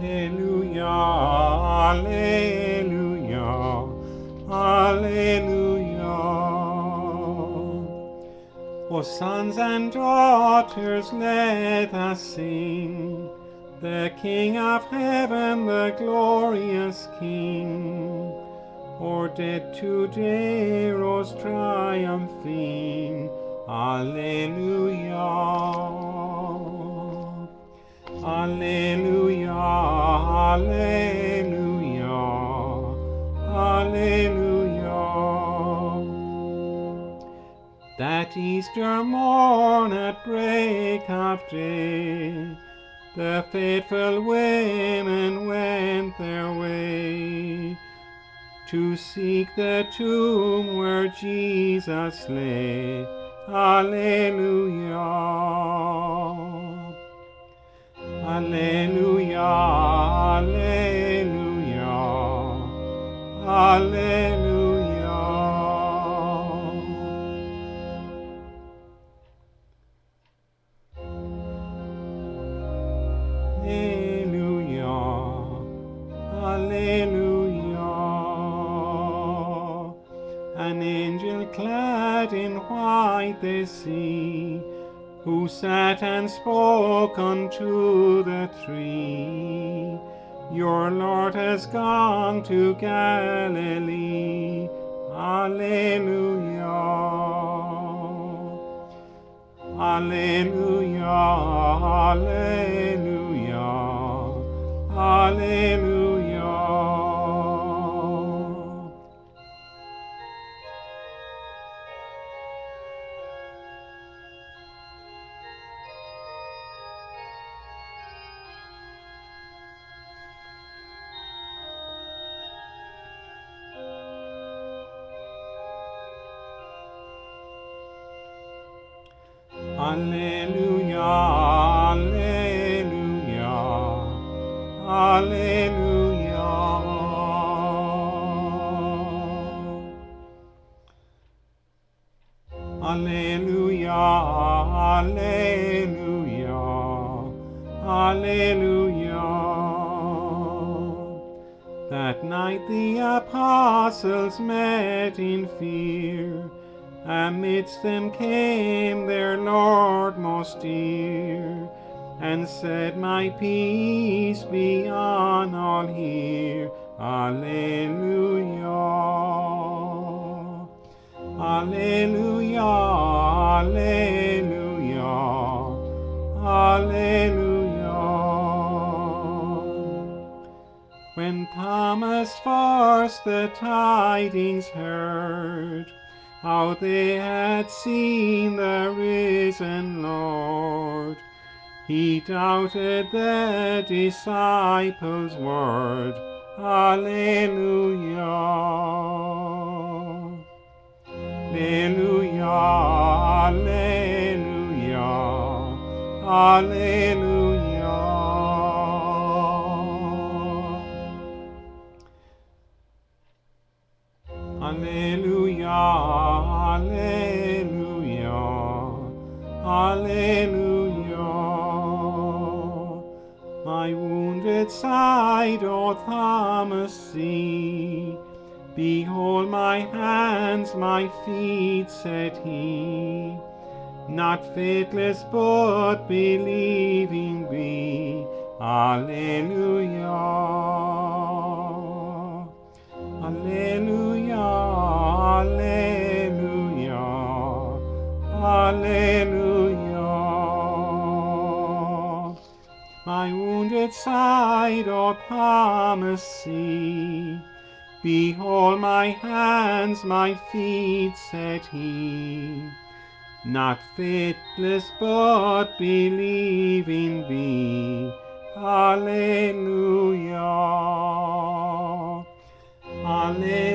Alleluia, alleluia, alleluia. O sons and daughters, let us sing, the King of heaven, the glorious King. O'er death today rose triumphing. Alleluia. Alleluia, alleluia, alleluia. That Easter morn at break of day, the faithful women went their way to seek the tomb where Jesus lay. Alleluia. Alleluia, alleluia, alleluia. Alleluia, alleluia. An angel clad in white they see, who sat and spoke unto the tree. Your Lord has gone to Galilee. Alleluia. Alleluia, alleluia, alleluia. Alleluia, alleluia, alleluia. Alleluia, alleluia, alleluia. That night the apostles met in fear. Amidst them came their Lord most dear, and said, My peace be on all here. Alleluia. Alleluia, alleluia, alleluia. When Thomas first the tidings heard, how they had seen the risen Lord, he doubted the disciples' word. Alleluia. Alleluia, alleluia, alleluia. Alleluia, alleluia, alleluia. My wounded side, O Thomas, see. Behold my hands, my feet, said he. Not faithless, but believing be. Alleluia. Alleluia, alleluia, alleluia. My wounded side, O Thomas, see. Behold my hands, my feet, said he. Not faithless, but believing be. Alleluia. Alleluia.